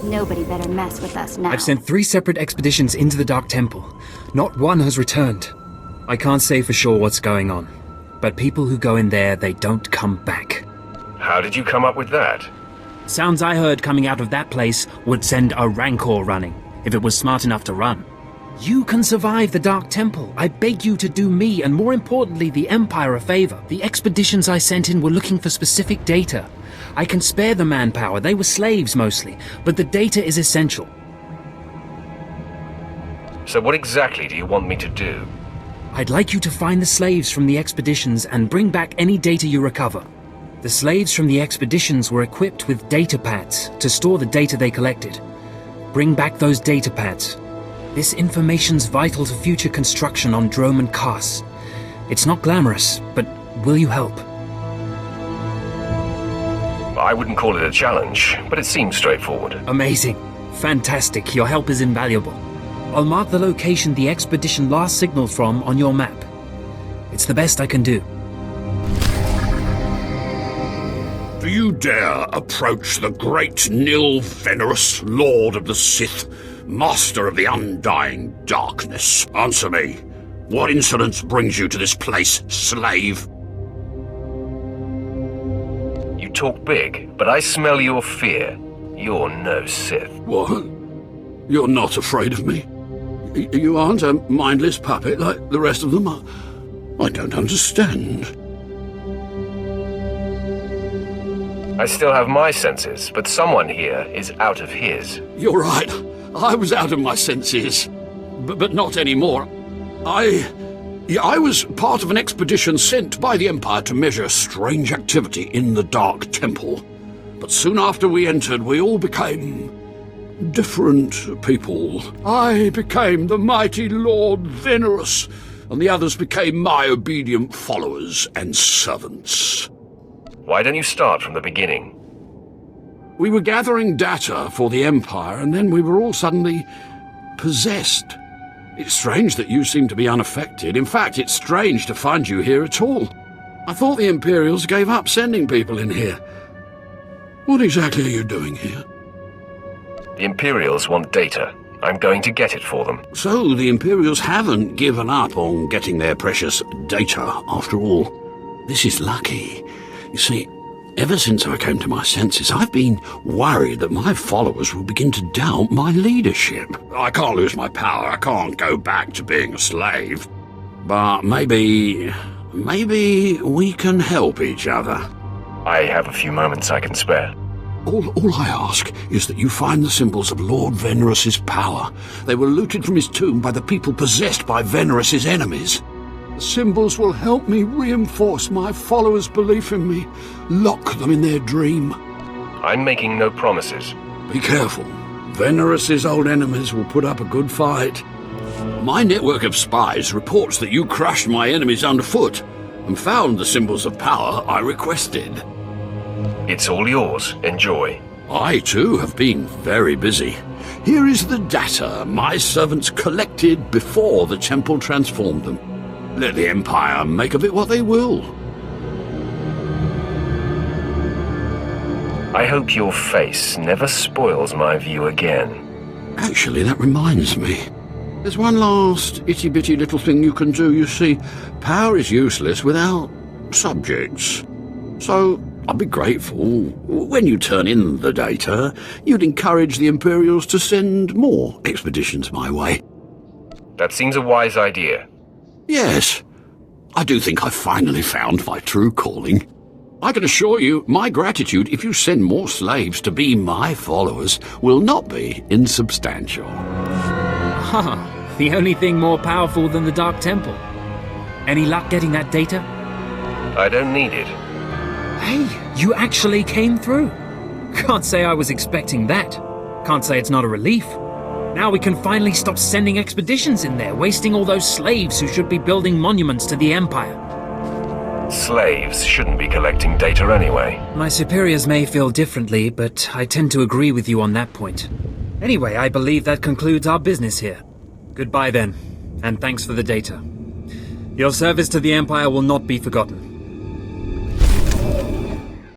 Nobody better mess with us now. I've sent 3 separate expeditions into the Dark Temple. Not one has returned. I can't say for sure what's going on, but people who go in there, they don't come back. How did you come up with that? Sounds I heard coming out of that place would send a Rancor running, if it was smart enough to run. You can survive the Dark Temple. I beg you to do me, and more importantly, the Empire a favor. The expeditions I sent in were looking for specific data. I can spare the manpower, they were slaves mostly, but the data is essential. So what exactly do you want me to do? I'd like you to find the slaves from the expeditions and bring back any data you recover. The slaves from the expeditions were equipped with data pads to store the data they collected. Bring back those data pads. This information's vital to future construction on Dromund Kaas. It's not glamorous, but will you help? I wouldn't call it a challenge, but it seems straightforward. Amazing. Fantastic. Your help is invaluable. I'll mark the location the expedition last signaled from on your map. It's the best I can do. Do you dare approach the great Nil Venerus, Lord of the Sith, Master of the Undying Darkness? Answer me. What insolence brings you to this place, slave? You talk big, but I smell your fear. You're no Sith. What? You're not afraid of me? You aren't a mindless puppet like the rest of them? I don't understand. I still have my senses, but someone here is out of his. You're right. I was out of my senses. But not anymore. I was part of an expedition sent by the Empire to measure strange activity in the Dark Temple. But soon after we entered, we all became different people. I became the mighty Lord Venerus, and the others became my obedient followers and servants. Why don't you start from the beginning? We were gathering data for the Empire, and then we were all suddenly possessed. It's strange that you seem to be unaffected. In fact, it's strange to find you here at all. I thought the Imperials gave up sending people in here. What exactly are you doing here? The Imperials want data. I'm going to get it for them. So the Imperials haven't given up on getting their precious data, after all. This is lucky. You see, ever since I came to my senses, I've been worried that my followers will begin to doubt my leadership. I can't lose my power. I can't go back to being a slave. But maybe we can help each other. I have a few moments I can spare. All I ask is that you find the symbols of Lord Venerus's power. They were looted from his tomb by the people possessed by Venerus's enemies. The symbols will help me reinforce my followers' belief in me, lock them in their dream. I'm making no promises. Be careful. Venerus's old enemies will put up a good fight. My network of spies reports that you crushed my enemies underfoot and found the symbols of power I requested. It's all yours. Enjoy. I, too, have been very busy. Here is the data my servants collected before the temple transformed them. Let the Empire make of it what they will. I hope your face never spoils my view again. Actually, that reminds me. There's one last itty-bitty little thing you can do. You see, power is useless without subjects. So I'd be grateful when you turn in the data, you'd encourage the Imperials to send more expeditions my way. That seems a wise idea. Yes, I do think I've finally found my true calling. I can assure you, my gratitude if you send more slaves to be my followers will not be insubstantial. The only thing more powerful than the Dark Temple. Any luck getting that data? I don't need it. Hey, you actually came through. Can't say I was expecting that. Can't say it's not a relief. Now we can finally stop sending expeditions in there, wasting all those slaves who should be building monuments to the Empire. Slaves shouldn't be collecting data anyway. My superiors may feel differently, but I tend to agree with you on that point. Anyway, I believe that concludes our business here. Goodbye then, and thanks for the data. Your service to the Empire will not be forgotten.